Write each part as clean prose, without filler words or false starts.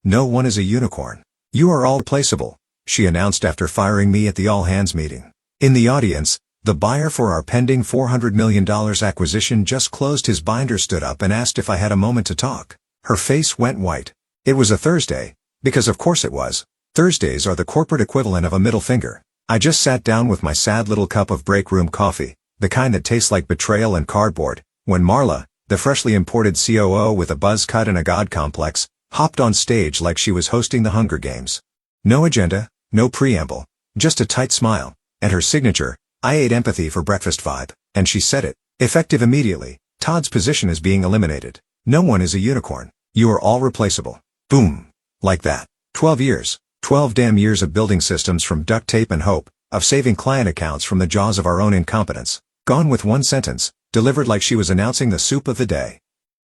No one is a unicorn. You are all replaceable, she announced after firing me at the all-hands meeting. In the audience, the buyer for our pending $400 million acquisition just closed his binder, stood up and asked if I had a moment to talk. Her face went white. It was a Thursday, because of course it was. Thursdays are the corporate equivalent of a middle finger. I just sat down with my sad little cup of break room coffee, the kind that tastes like betrayal and cardboard, when Marla, the freshly imported COO with a buzz cut and a god complex, hopped on stage like she was hosting the Hunger Games. No agenda, no preamble, just a tight smile, and her signature, "I ate empathy for breakfast" vibe, and she said it. Effective immediately, Todd's position is being eliminated. No one is a unicorn. You are all replaceable. Boom. Like that. 12 years. 12 damn years of building systems from duct tape and hope, of saving client accounts from the jaws of our own incompetence. Gone with one sentence, delivered like she was announcing the soup of the day.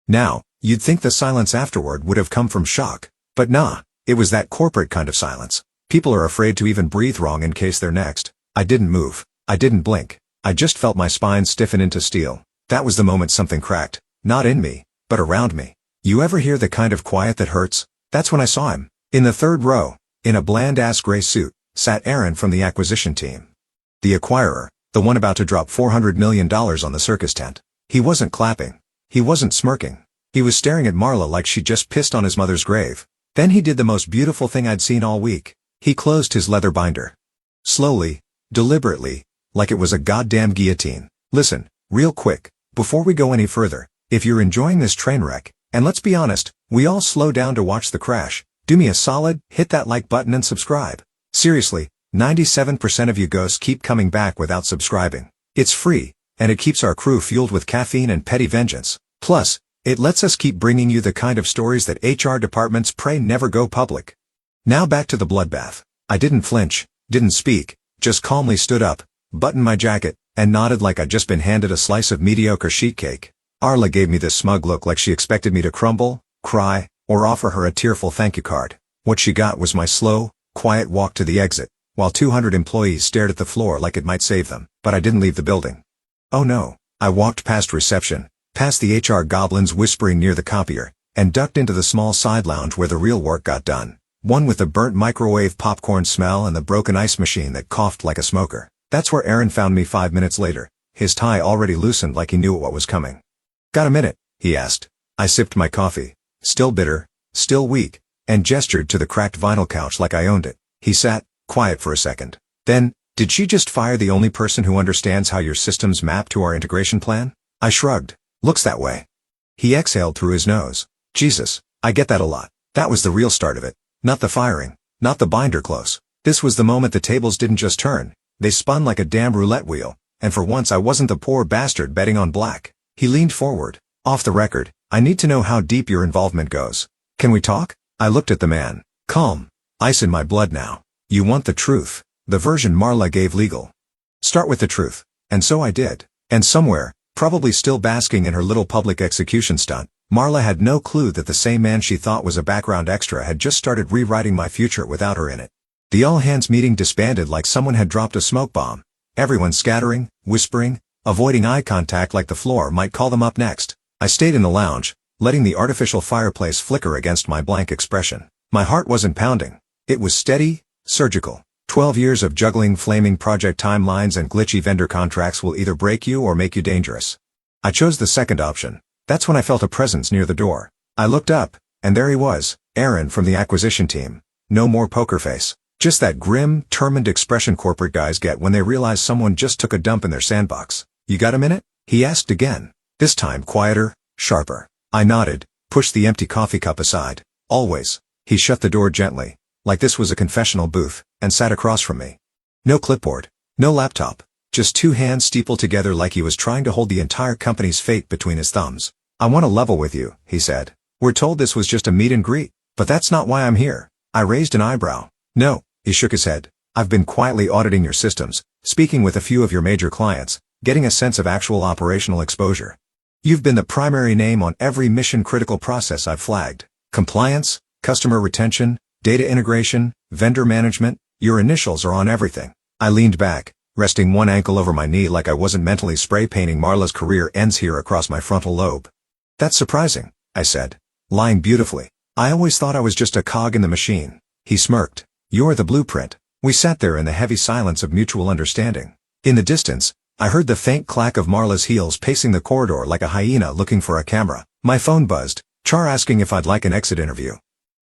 Now, you'd think the silence afterward would have come from shock. But nah, it was that corporate kind of silence. People are afraid to even breathe wrong in case they're next. I didn't move. I didn't blink. I just felt my spine stiffen into steel. That was the moment something cracked. Not in me, but around me. You ever hear the kind of quiet that hurts? That's when I saw him. In the third row, in a bland-ass gray suit, sat Aaron from the acquisition team. The acquirer, the one about to drop $400 million on the circus tent. He wasn't clapping. He wasn't smirking. He was staring at Marla like she just pissed on his mother's grave. Then he did the most beautiful thing I'd seen all week. He closed his leather binder. Slowly, deliberately, like it was a goddamn guillotine. Listen, real quick, before we go any further, if you're enjoying this train wreck, and let's be honest, we all slow down to watch the crash, do me a solid, hit that like button and subscribe. Seriously, 97% of you ghosts keep coming back without subscribing. It's free, and it keeps our crew fueled with caffeine and petty vengeance. Plus, it lets us keep bringing you the kind of stories that HR departments pray never go public. Now back to the bloodbath. I didn't flinch, didn't speak, just calmly stood up, buttoned my jacket, and nodded like I'd just been handed a slice of mediocre sheet cake. Marla gave me this smug look like she expected me to crumble, cry, or offer her a tearful thank you card. What she got was my slow, quiet walk to the exit, while 200 employees stared at the floor like it might save them. But I didn't leave the building. Oh no. I walked past reception, past the HR goblins whispering near the copier, and ducked into the small side lounge where the real work got done. One with the burnt microwave popcorn smell and the broken ice machine that coughed like a smoker. That's where Aaron found me 5 minutes later, his tie already loosened like he knew what was coming. "Got a minute?" he asked. I sipped my coffee, still bitter, still weak, and gestured to the cracked vinyl couch like I owned it. He sat, quiet for a second. Then, "Did she just fire the only person who understands how your systems map to our integration plan?" I shrugged. "Looks that way." He exhaled through his nose. "Jesus, I get that a lot. That was the real start of it. Not the firing, not the binder close. This was the moment the tables didn't just turn, they spun like a damn roulette wheel, and for once I wasn't the poor bastard betting on black." He leaned forward. "Off the record, I need to know how deep your involvement goes. Can we talk?" I looked at the man. Calm. Ice in my blood now. "You want the truth, the version Marla gave legal." "Start with the truth." And so I did. And somewhere, probably still basking in her little public execution stunt, Marla had no clue that the same man she thought was a background extra had just started rewriting my future without her in it. The all-hands meeting disbanded like someone had dropped a smoke bomb. Everyone scattering, whispering, avoiding eye contact like the floor might call them up next. I stayed in the lounge, letting the artificial fireplace flicker against my blank expression. My heart wasn't pounding. It was steady, surgical. 12 years of juggling flaming project timelines and glitchy vendor contracts will either break you or make you dangerous. I chose the second option. That's when I felt a presence near the door. I looked up, and there he was, Aaron from the acquisition team. No more poker face. Just that grim, determined expression corporate guys get when they realize someone just took a dump in their sandbox. "You got a minute?" he asked again. This time quieter, sharper. I nodded, pushed the empty coffee cup aside. "Always." He shut the door gently, like this was a confessional booth, and sat across from me. No clipboard, no laptop, just two hands steepled together like he was trying to hold the entire company's fate between his thumbs. "I want to level with you," he said. "We're told this was just a meet and greet, but that's not why I'm here." I raised an eyebrow. "No," he shook his head. "I've been quietly auditing your systems, speaking with a few of your major clients, getting a sense of actual operational exposure. You've been the primary name on every mission-critical process I've flagged. Compliance, customer retention, data integration, vendor management, your initials are on everything." I leaned back, resting one ankle over my knee like I wasn't mentally spray painting Marla's career ends here across my frontal lobe. "That's surprising," I said. "Lying beautifully. I always thought I was just a cog in the machine. He smirked. You're the blueprint. We sat there in the heavy silence of mutual understanding. In the distance, I heard the faint clack of Marla's heels pacing the corridor like a hyena looking for a camera. My phone buzzed, Char asking if I'd like an exit interview.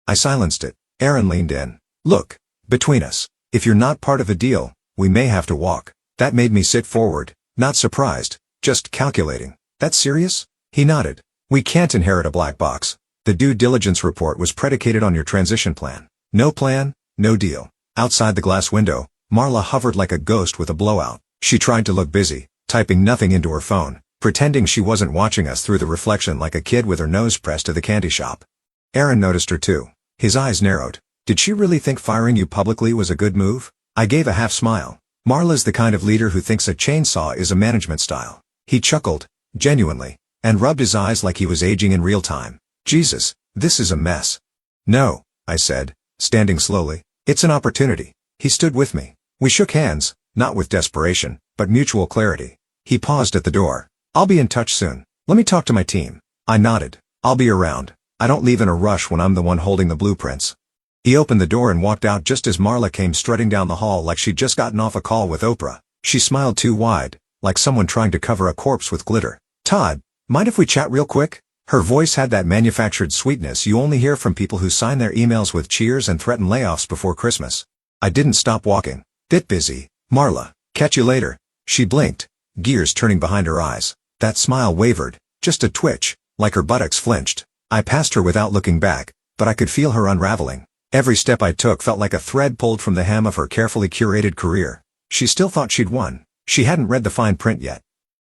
I silenced it. Aaron leaned in. Look, between us, if you're not part of the deal, we may have to walk. That made me sit forward, not surprised, just calculating. That's serious? He nodded. We can't inherit a black box. The due diligence report was predicated on your transition plan. No plan, no deal. Outside the glass window, Marla hovered like a ghost with a blowout. She tried to look busy, typing nothing into her phone, pretending she wasn't watching us through the reflection like a kid with her nose pressed to the candy shop. Aaron noticed her too. His eyes narrowed. Did she really think firing you publicly was a good move? I gave a half smile. Marla's the kind of leader who thinks a chainsaw is a management style. He chuckled, genuinely, and rubbed his eyes like he was aging in real time. Jesus, this is a mess. No, I said, standing slowly. It's an opportunity. He stood with me. We shook hands, not with desperation, but mutual clarity. He paused at the door. I'll be in touch soon. Let me talk to my team. I nodded. I'll be around. I don't leave in a rush when I'm the one holding the blueprints. He opened the door and walked out just as Marla came strutting down the hall like she'd just gotten off a call with Oprah. She smiled too wide, like someone trying to cover a corpse with glitter. Todd, mind if we chat real quick? Her voice had that manufactured sweetness you only hear from people who sign their emails with cheers and threaten layoffs before Christmas. I didn't stop walking. Bit busy. Marla, catch you later. She blinked, gears turning behind her eyes. That smile wavered, just a twitch, like her buttocks flinched. I passed her without looking back, but I could feel her unraveling. Every step I took felt like a thread pulled from the hem of her carefully curated career. She still thought she'd won. She hadn't read the fine print yet.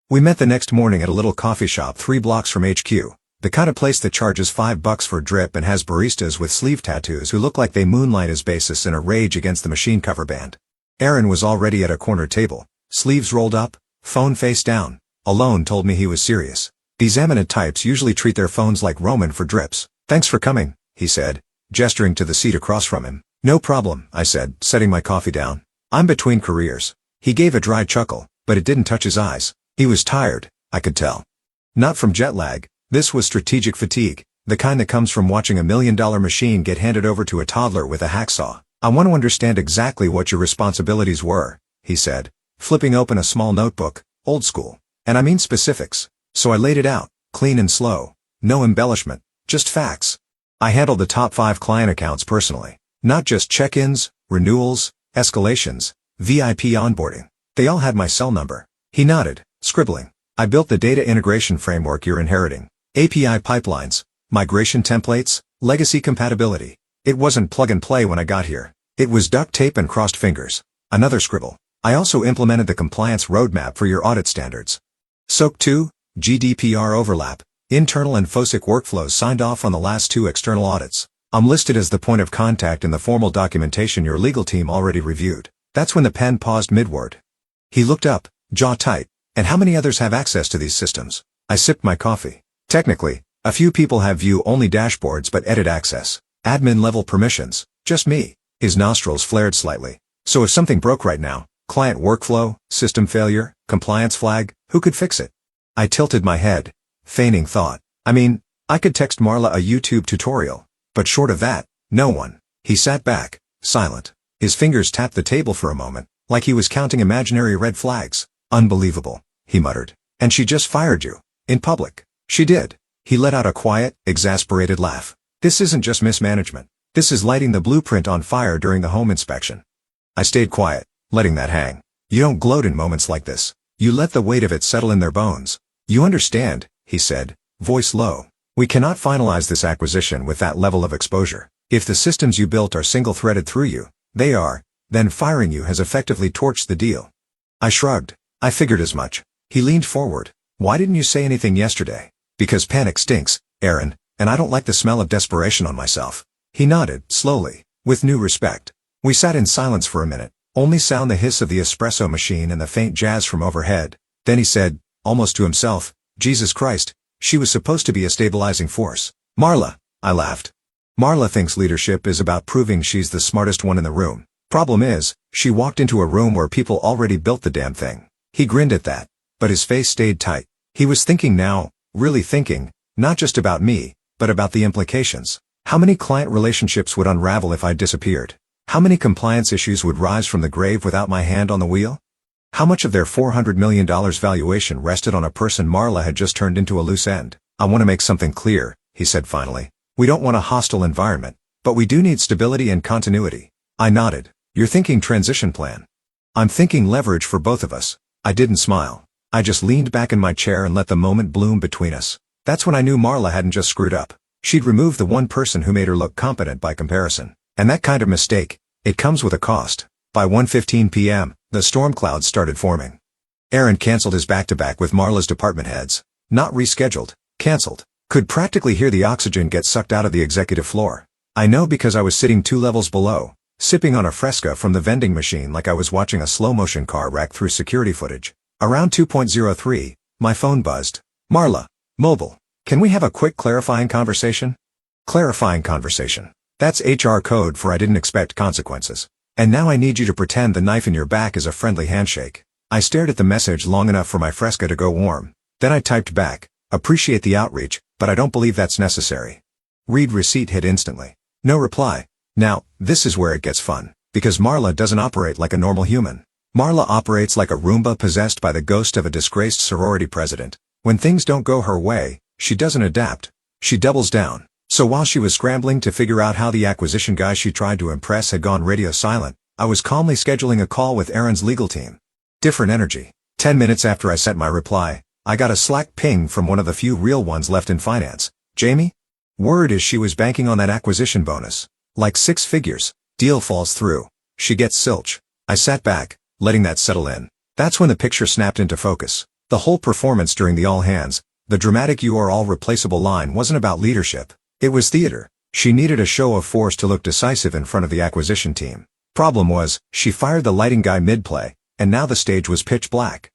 We met the next morning at a little coffee shop 3 blocks from HQ. The kind of place that charges $5 for a drip and has baristas with sleeve tattoos who look like they moonlight as bassists in a Rage Against the Machine cover band. Aaron was already at a corner table, sleeves rolled up, phone face down. Alone told me he was serious. These eminent types usually treat their phones like Roman for drips. Thanks for coming, he said, gesturing to the seat across from him. No problem, I said, setting my coffee down. I'm between careers. He gave a dry chuckle, but it didn't touch his eyes. He was tired, I could tell. Not from jet lag. This was strategic fatigue, the kind that comes from watching $1 million machine get handed over to a toddler with a hacksaw. I want to understand exactly what your responsibilities were, he said, flipping open a small notebook, old school. And I mean specifics. So I laid it out, clean and slow. No embellishment, just facts. I handled the top 5 client accounts personally. Not just check-ins, renewals, escalations, VIP onboarding. They all had my cell number. He nodded, scribbling. I built the data integration framework you're inheriting. API pipelines, migration templates, legacy compatibility. It wasn't plug and play when I got here. It was duct tape and crossed fingers. Another scribble. I also implemented the compliance roadmap for your audit standards. SOC 2, GDPR overlap, internal and FOSIC workflows signed off on the last 2 external audits. I'm listed as the point of contact in the formal documentation your legal team already reviewed. That's when the pen paused midword. He looked up, jaw tight. And how many others have access to these systems? I sipped my coffee. Technically, a few people have view-only dashboards but edit access. Admin-level permissions. Just me. His nostrils flared slightly. So if something broke right now, client workflow, system failure, compliance flag, who could fix it? I tilted my head, feigning thought. I mean, I could text Marla a YouTube tutorial. But short of that, no one. He sat back, silent. His fingers tapped the table for a moment, like he was counting imaginary red flags. Unbelievable, he muttered. And she just fired you. In public. She did. He let out a quiet, exasperated laugh. This isn't just mismanagement. This is lighting the blueprint on fire during the home inspection. I stayed quiet, letting that hang. You don't gloat in moments like this. You let the weight of it settle in their bones. You understand, he said, voice low. We cannot finalize this acquisition with that level of exposure. If the systems you built are single-threaded through you, they are, then firing you has effectively torched the deal. I shrugged. I figured as much. He leaned forward. Why didn't you say anything yesterday? Because panic stinks, Aaron, and I don't like the smell of desperation on myself. He nodded, slowly, with new respect. We sat in silence for a minute, only sound the hiss of the espresso machine and the faint jazz from overhead. Then he said, almost to himself, Jesus Christ, she was supposed to be a stabilizing force. Marla, I laughed. Marla thinks leadership is about proving she's the smartest one in the room. Problem is, she walked into a room where people already built the damn thing. He grinned at that, but his face stayed tight. He was thinking now, really thinking, not just about me, but about the implications. How many client relationships would unravel if I disappeared? How many compliance issues would rise from the grave without my hand on the wheel? How much of their $400 million valuation rested on a person Marla had just turned into a loose end? I want to make something clear, he said finally. We don't want a hostile environment, but we do need stability and continuity. I nodded. You're thinking transition plan. I'm thinking leverage for both of us. I didn't smile. I just leaned back in my chair and let the moment bloom between us. That's when I knew Marla hadn't just screwed up. She'd removed the one person who made her look competent by comparison. And that kind of mistake, it comes with a cost. By 1:15 p.m., the storm clouds started forming. Aaron canceled his back-to-back with Marla's department heads. Not rescheduled, canceled. Could practically hear the oxygen get sucked out of the executive floor. I know because I was sitting 2 levels below, sipping on a Fresca from the vending machine like I was watching a slow-motion car wreck through security footage. Around 2:03, my phone buzzed. Marla, mobile. Can we have a quick clarifying conversation? Clarifying conversation. That's HR code for I didn't expect consequences. And now I need you to pretend the knife in your back is a friendly handshake. I stared at the message long enough for my Fresca to go warm. Then I typed back, appreciate the outreach, but I don't believe that's necessary. Read receipt hit instantly. No reply. Now, this is where it gets fun, because Marla doesn't operate like a normal human. Marla operates like a Roomba possessed by the ghost of a disgraced sorority president. When things don't go her way, she doesn't adapt. She doubles down. So while she was scrambling to figure out how the acquisition guy she tried to impress had gone radio silent, I was calmly scheduling a call with Aaron's legal team. Different energy. 10 minutes after I sent my reply, I got a Slack ping from one of the few real ones left in finance. Jamie? Word is she was banking on that acquisition bonus. Like 6 figures. Deal falls through. She gets silch. I sat back, letting that settle in. That's when the picture snapped into focus. The whole performance during the all hands, the dramatic "you are all replaceable" line wasn't about leadership. It was theater. She needed a show of force to look decisive in front of the acquisition team. Problem was, she fired the lighting guy mid-play, and now the stage was pitch black.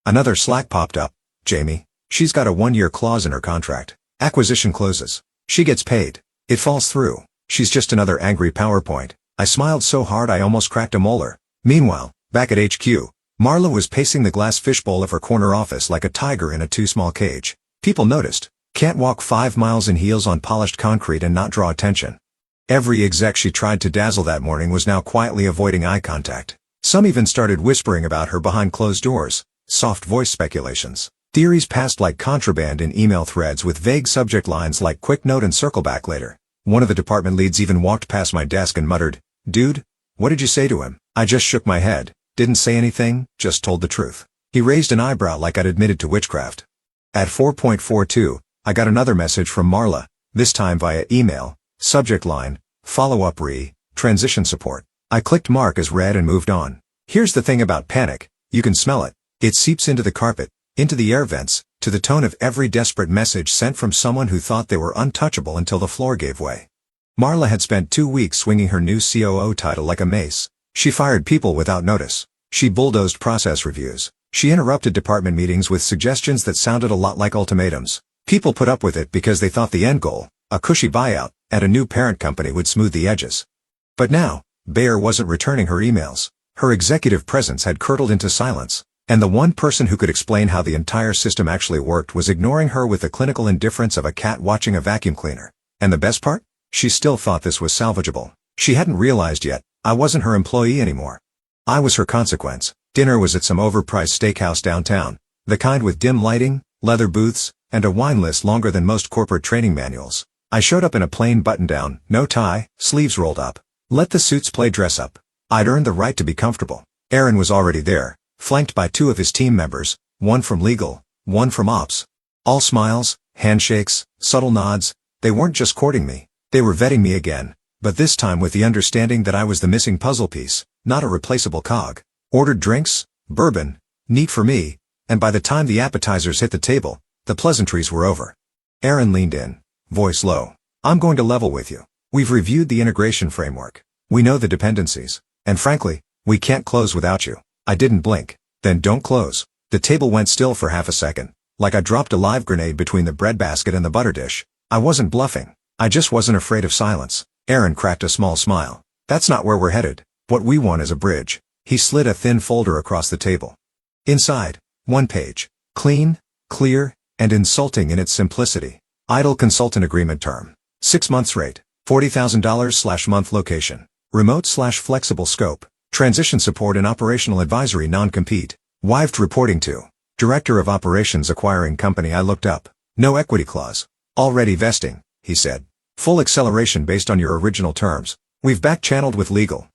Another Slack popped up. Jamie. She's got a 1-year clause in her contract. Acquisition closes. She gets paid. It falls through. She's just another angry PowerPoint. I smiled so hard I almost cracked a molar. Meanwhile, back at HQ, Marla was pacing the glass fishbowl of her corner office like a tiger in a too small cage. People noticed. Can't walk 5 miles in heels on polished concrete and not draw attention. Every exec she tried to dazzle that morning was now quietly avoiding eye contact. Some even started whispering about her behind closed doors. Soft voice speculations. Theories passed like contraband in email threads with vague subject lines like "quick note and circle back later." One of the department leads even walked past my desk and muttered, "Dude, what did you say to him?" I just shook my head. Didn't say anything, just told the truth. He raised an eyebrow like I'd admitted to witchcraft. At 4:42, I got another message from Marla, this time via email, subject line, follow-up transition support. I clicked mark as read and moved on. Here's the thing about panic, you can smell it. It seeps into the carpet, into the air vents, to the tone of every desperate message sent from someone who thought they were untouchable until the floor gave way. Marla had spent 2 weeks swinging her new COO title like a mace. She fired people without notice. She bulldozed process reviews. She interrupted department meetings with suggestions that sounded a lot like ultimatums. People put up with it because they thought the end goal, a cushy buyout, and a new parent company would smooth the edges. But now, Bayer wasn't returning her emails. Her executive presence had curdled into silence, and the one person who could explain how the entire system actually worked was ignoring her with the clinical indifference of a cat watching a vacuum cleaner. And the best part? She still thought this was salvageable. She hadn't realized yet, I wasn't her employee anymore. I was her consequence. Dinner was at some overpriced steakhouse downtown, the kind with dim lighting, leather booths, and a wine list longer than most corporate training manuals. I showed up in a plain button-down, no tie, sleeves rolled up. Let the suits play dress up. I'd earned the right to be comfortable. Aaron was already there, flanked by 2 of his team members, one from legal, one from ops. All smiles, handshakes, subtle nods. They weren't just courting me, they were vetting me again, but this time with the understanding that I was the missing puzzle piece, not a replaceable cog. Ordered drinks, bourbon, neat for me, and by the time the appetizers hit the table, the pleasantries were over. Aaron leaned in, voice low. I'm going to level with you. We've reviewed the integration framework. We know the dependencies. And frankly, we can't close without you. I didn't blink. Then don't close. The table went still for half a second, like I dropped a live grenade between the breadbasket and the butter dish. I wasn't bluffing. I just wasn't afraid of silence. Aaron cracked a small smile. That's not where we're headed. What we want is a bridge. He slid a thin folder across the table. Inside, 1 page. Clean, clear, and insulting in its simplicity. Idle consultant agreement term. 6 months rate. $40,000/month location. Remote/flexible scope. Transition support and operational advisory non-compete. Wived reporting to. Director of Operations acquiring company. I looked up. No equity clause. Already vesting, he said. Full acceleration based on your original terms. We've back-channeled with legal.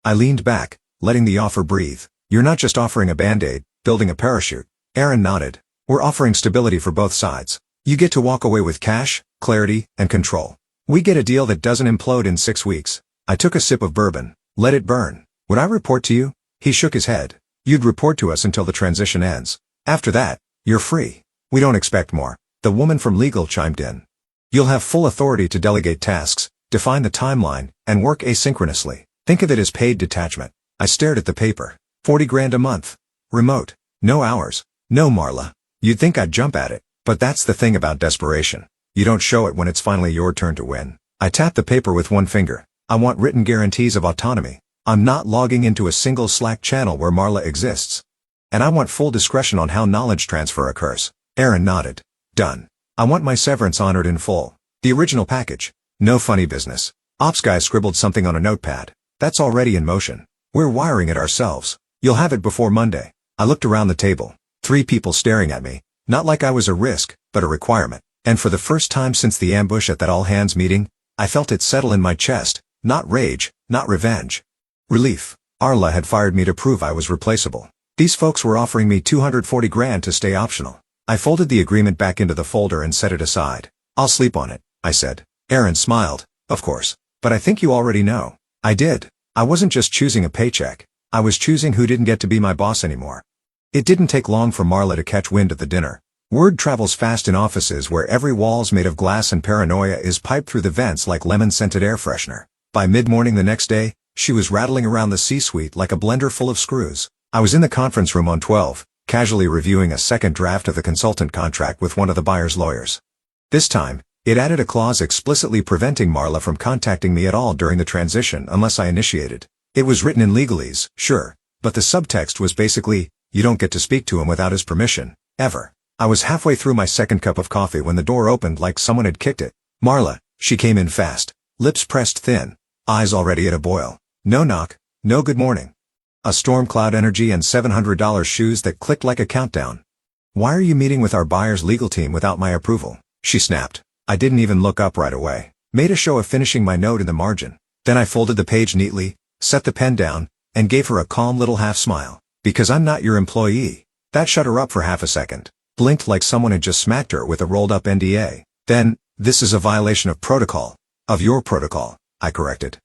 I leaned back, letting the offer breathe. You're not just offering a band-aid, building a parachute. Aaron nodded. We're offering stability for both sides. You get to walk away with cash, clarity, and control. We get a deal that doesn't implode in 6 weeks. I took a sip of bourbon. Let it burn. Would I report to you? He shook his head. You'd report to us until the transition ends. After that, you're free. We don't expect more. The woman from legal chimed in. You'll have full authority to delegate tasks, define the timeline, and work asynchronously. Think of it as paid detachment. I stared at the paper. 40 grand a month. Remote. No hours. No Marla. You'd think I'd jump at it. But that's the thing about desperation. You don't show it when it's finally your turn to win. I tapped the paper with one finger. I want written guarantees of autonomy. I'm not logging into a single Slack channel where Marla exists. And I want full discretion on how knowledge transfer occurs. Aaron nodded. Done. I want my severance honored in full. The original package. No funny business. Ops guy scribbled something on a notepad. That's already in motion. We're wiring it ourselves. You'll have it before Monday. I looked around the table. 3 people staring at me. Not like I was a risk, but a requirement. And for the first time since the ambush at that all-hands meeting, I felt it settle in my chest. Not rage, not revenge. Relief. Arla had fired me to prove I was replaceable. These folks were offering me 240 grand to stay optional. I folded the agreement back into the folder and set it aside. I'll sleep on it, I said. Aaron smiled. Of course. But I think you already know. I did. I wasn't just choosing a paycheck. I was choosing who didn't get to be my boss anymore. It didn't take long for Marla to catch wind at the dinner. Word travels fast in offices where every wall's made of glass and paranoia is piped through the vents like lemon-scented air freshener. By mid-morning the next day, she was rattling around the C-suite like a blender full of screws. I was in the conference room on 12, casually reviewing a second draft of the consultant contract with one of the buyer's lawyers. This time, it added a clause explicitly preventing Marla from contacting me at all during the transition unless I initiated. It was written in legalese, sure, but the subtext was basically, you don't get to speak to him without his permission, ever. I was halfway through my second cup of coffee when the door opened like someone had kicked it. Marla, she came in fast, lips pressed thin, eyes already at a boil. No knock, no good morning. A storm cloud energy and $700 shoes that clicked like a countdown. Why are you meeting with our buyer's legal team without my approval? She snapped. I didn't even look up right away. Made a show of finishing my note in the margin. Then I folded the page neatly, set the pen down, and gave her a calm little half smile. Because I'm not your employee. That shut her up for half a second. Blinked like someone had just smacked her with a rolled-up NDA. Then, this is a violation of protocol. Of your protocol, I corrected.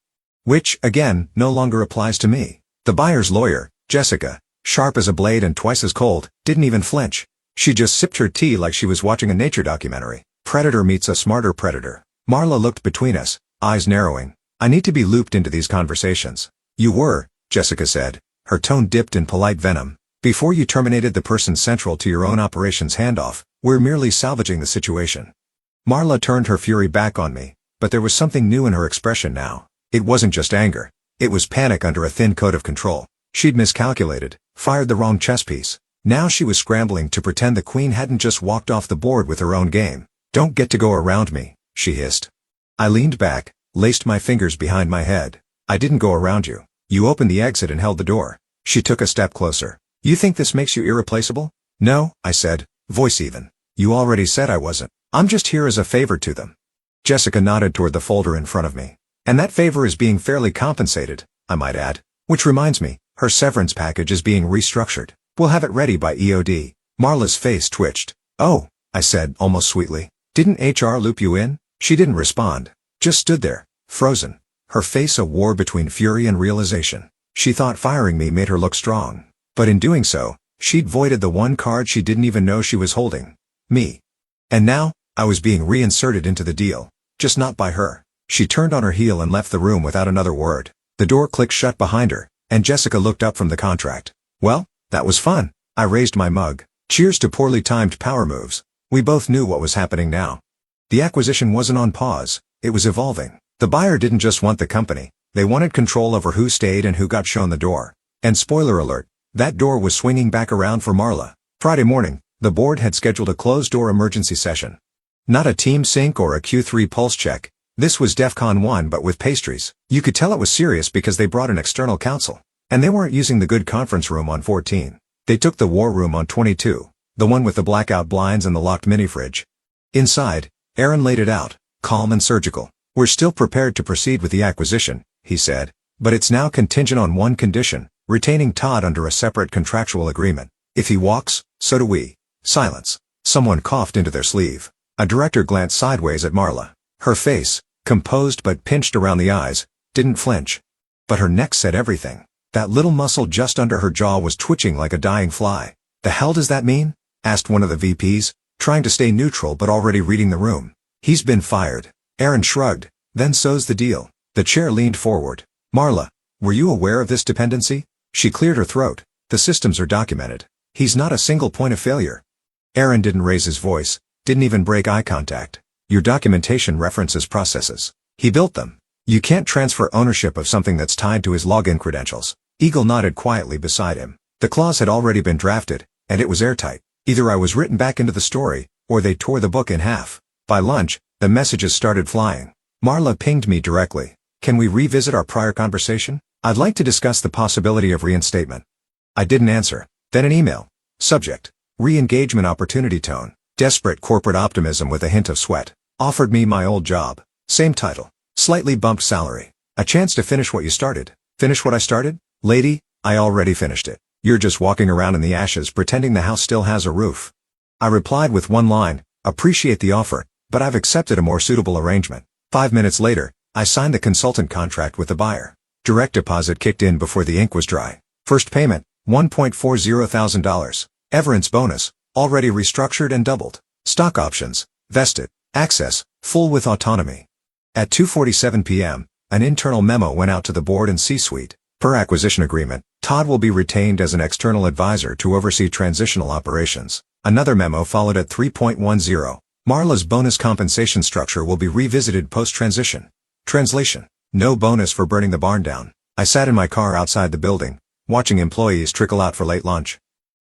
Which, again, no longer applies to me. The buyer's lawyer, Jessica, sharp as a blade and twice as cold, didn't even flinch. She just sipped her tea like she was watching a nature documentary. Predator meets a smarter predator. Marla looked between us, eyes narrowing. I need to be looped into these conversations. You were, Jessica said. Her tone dipped in polite venom. Before you terminated the person central to your own operations handoff, we're merely salvaging the situation. Marla turned her fury back on me, but there was something new in her expression now. It wasn't just anger. It was panic under a thin coat of control. She'd miscalculated, fired the wrong chess piece. Now she was scrambling to pretend the queen hadn't just walked off the board with her own game. Don't get to go around me, she hissed. I leaned back, laced my fingers behind my head. I didn't go around you. You opened the exit and held the door. She took a step closer. You think this makes you irreplaceable? No, I said, voice even. You already said I wasn't. I'm just here as a favor to them. Jessica nodded toward the folder in front of me. And that favor is being fairly compensated, I might add. Which reminds me, her severance package is being restructured. We'll have it ready by EOD. Marla's face twitched. Oh, I said, almost sweetly. Didn't HR loop you in? She didn't respond. Just stood there, frozen. Her face a war between fury and realization. She thought firing me made her look strong. But in doing so, she'd voided the one card she didn't even know she was holding. Me. And now, I was being reinserted into the deal. Just not by her. She turned on her heel and left the room without another word. The door clicked shut behind her, and Jessica looked up from the contract. Well, that was fun. I raised my mug. Cheers to poorly timed power moves. We both knew what was happening now. The acquisition wasn't on pause. It was evolving. The buyer didn't just want the company. They wanted control over who stayed and who got shown the door. And spoiler alert, that door was swinging back around for Marla. Friday morning, the board had scheduled a closed-door emergency session. Not a team sync or a Q3 pulse check. This was DEFCON 1 but with pastries. You could tell it was serious because they brought an external counsel. And they weren't using the good conference room on 14. They took the war room on 22, the one with the blackout blinds and the locked mini-fridge. Inside, Aaron laid it out, calm and surgical. We're still prepared to proceed with the acquisition, he said, but it's now contingent on one condition, retaining Todd under a separate contractual agreement. If he walks, so do we. Silence. Someone coughed into their sleeve. A director glanced sideways at Marla. Her face, composed but pinched around the eyes, didn't flinch. But her neck said everything. That little muscle just under her jaw was twitching like a dying fly. The hell does that mean? Asked one of the VPs, trying to stay neutral but already reading the room. He's been fired. Aaron shrugged. Then so's the deal. The chair leaned forward. Marla, were you aware of this dependency? She cleared her throat. The systems are documented. He's not a single point of failure. Aaron didn't raise his voice, didn't even break eye contact. Your documentation references processes. He built them. You can't transfer ownership of something that's tied to his login credentials. Eagle nodded quietly beside him. The clause had already been drafted, and it was airtight. Either I was written back into the story, or they tore the book in half. By lunch, the messages started flying. Marla pinged me directly. Can we revisit our prior conversation? I'd like to discuss the possibility of reinstatement. I didn't answer. Then an email. Subject. Re-engagement opportunity tone. Desperate corporate optimism with a hint of sweat. Offered me my old job. Same title. Slightly bumped salary. A chance to finish what you started. Finish what I started? Lady, I already finished it. You're just walking around in the ashes pretending the house still has a roof. I replied with one line. Appreciate the offer, but I've accepted a more suitable arrangement. 5 minutes later, I signed the consultant contract with the buyer. Direct deposit kicked in before the ink was dry. First payment, $1.40 thousand. Everance bonus, already restructured and doubled. Stock options, vested. Access, full with autonomy. At 2:47 p.m., an internal memo went out to the board and C-suite. Per acquisition agreement, Todd will be retained as an external advisor to oversee transitional operations. Another memo followed at 3.10. Marla's bonus compensation structure will be revisited post-transition. Translation. No bonus for burning the barn down. I sat in my car outside the building, watching employees trickle out for late lunch.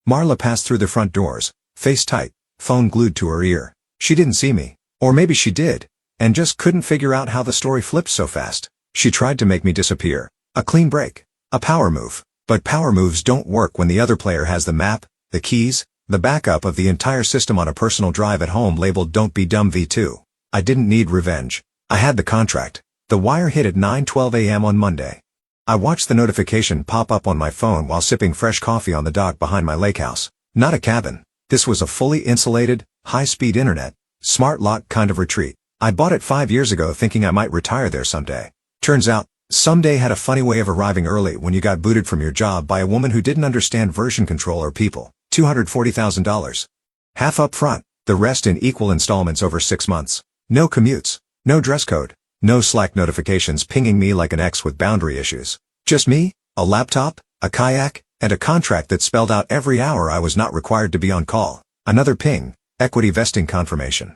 Marla passed through the front doors, face tight, phone glued to her ear. She didn't see me. Or maybe she did, and just couldn't figure out how the story flipped so fast. She tried to make me disappear. A clean break. A power move. But power moves don't work when the other player has the map, the keys, the backup of the entire system on a personal drive at home labeled Don't Be Dumb V2. I didn't need revenge. I had the contract. The wire hit at 9:12 a.m. on Monday. I watched the notification pop up on my phone while sipping fresh coffee on the dock behind my lake house. Not a cabin. This was a fully insulated, high-speed internet, smart lock kind of retreat. I bought it 5 years ago thinking I might retire there someday. Turns out, someday had a funny way of arriving early when you got booted from your job by a woman who didn't understand version control or people. $240,000. Half up front, the rest in equal installments over 6 months. No commutes, no dress code, no Slack notifications pinging me like an ex with boundary issues. Just me, a laptop, a kayak, and a contract that spelled out every hour I was not required to be on call. Another ping, equity vesting confirmation.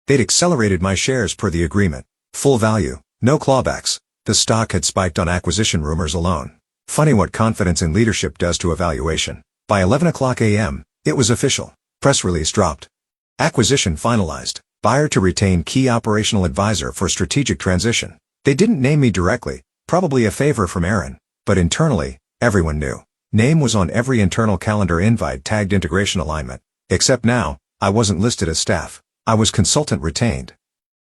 They'd accelerated my shares per the agreement. Full value, no clawbacks. The stock had spiked on acquisition rumors alone. Funny what confidence in leadership does to evaluation. By 11 o'clock a.m., it was official. Press release dropped. Acquisition finalized. Buyer to retain key operational advisor for strategic transition. They didn't name me directly, probably a favor from Aaron. But internally, everyone knew. Name was on every internal calendar invite tagged integration alignment. Except now, I wasn't listed as staff. I was consultant retained.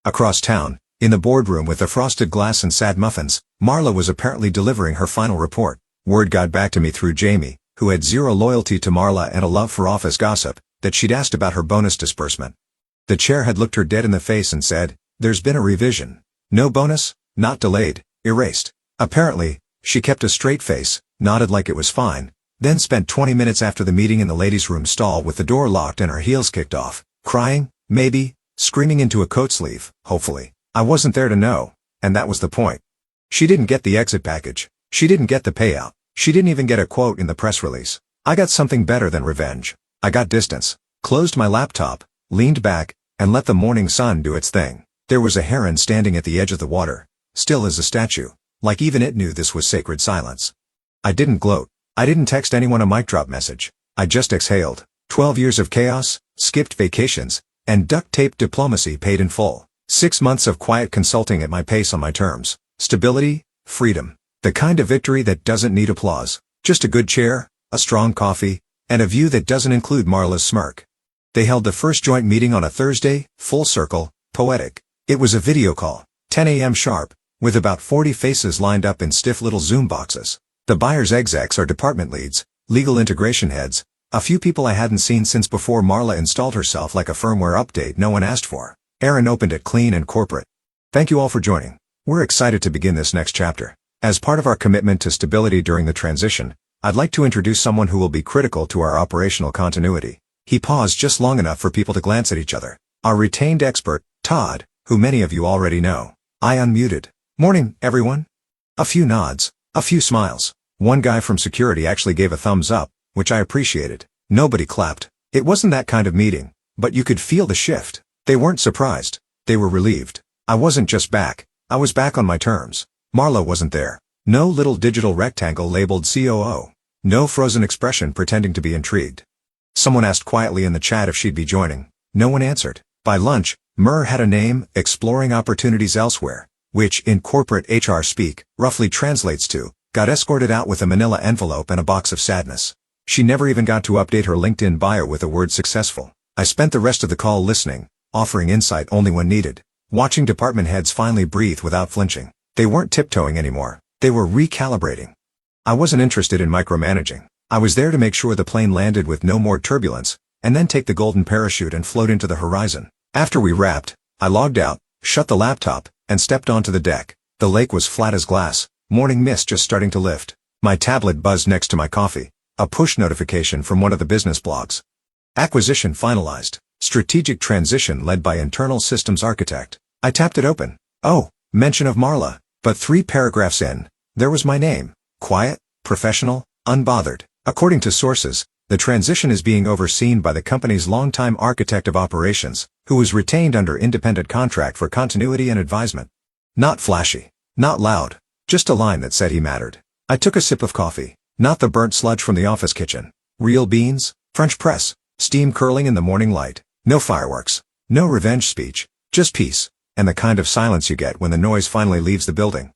Across town, in the boardroom with the frosted glass and sad muffins, Marla was apparently delivering her final report. Word got back to me through Jamie, who had zero loyalty to Marla and a love for office gossip, that she'd asked about her bonus disbursement. The chair had looked her dead in the face and said, "There's been a revision. No bonus, not delayed, erased." Apparently, she kept a straight face, nodded like it was fine, then spent 20 minutes after the meeting in the ladies' room stall with the door locked and her heels kicked off, crying, maybe, screaming into a coat sleeve, hopefully. I wasn't there to know, and that was the point. She didn't get the exit package. She didn't get the payout. She didn't even get a quote in the press release. I got something better than revenge. I got distance, closed my laptop, leaned back, and let the morning sun do its thing. There was a heron standing at the edge of the water, still as a statue, like even it knew this was sacred silence. I didn't gloat. I didn't text anyone a mic drop message. I just exhaled. 12 years of chaos, skipped vacations, and duct tape diplomacy paid in full. 6 months of quiet consulting at my pace on my terms. Stability, freedom. The kind of victory that doesn't need applause. Just a good chair, a strong coffee, and a view that doesn't include Marla's smirk. They held the first joint meeting on a Thursday, full circle, poetic. It was a video call, 10 a.m. sharp, with about 40 faces lined up in stiff little Zoom boxes. The buyer's execs are department leads, legal integration heads, a few people I hadn't seen since before Marla installed herself like a firmware update no one asked for. Aaron opened it clean and corporate. Thank you all for joining. We're excited to begin this next chapter. As part of our commitment to stability during the transition, I'd like to introduce someone who will be critical to our operational continuity. He paused just long enough for people to glance at each other. Our retained expert, Todd, who many of you already know. I unmuted. Morning, everyone. A few nods, a few smiles. One guy from security actually gave a thumbs up, which I appreciated. Nobody clapped. It wasn't that kind of meeting, but you could feel the shift. They weren't surprised. They were relieved. I wasn't just back. I was back on my terms. Marla wasn't there. No little digital rectangle labeled COO. No frozen expression pretending to be intrigued. Someone asked quietly in the chat if she'd be joining. No one answered. By lunch, Mer had a name, Exploring Opportunities Elsewhere, which, in corporate HR speak, roughly translates to, got escorted out with a manila envelope and a box of sadness. She never even got to update her LinkedIn bio with the word successful. I spent the rest of the call listening, offering insight only when needed, watching department heads finally breathe without flinching. They weren't tiptoeing anymore. They were recalibrating. I wasn't interested in micromanaging. I was there to make sure the plane landed with no more turbulence, and then take the golden parachute and float into the horizon. After we wrapped, I logged out, shut the laptop, and stepped onto the deck. The lake was flat as glass, morning mist just starting to lift. My tablet buzzed next to my coffee. A push notification from one of the business blogs. Acquisition finalized. Strategic transition led by internal systems architect. I tapped it open. Oh, mention of Marla. But 3 paragraphs in, there was my name. Quiet, professional, unbothered. According to sources, the transition is being overseen by the company's longtime architect of operations, who was retained under independent contract for continuity and advisement. Not flashy. Not loud. Just a line that said he mattered. I took a sip of coffee. Not the burnt sludge from the office kitchen. Real beans, French press, steam curling in the morning light. No fireworks. No revenge speech. Just peace. And the kind of silence you get when the noise finally leaves the building.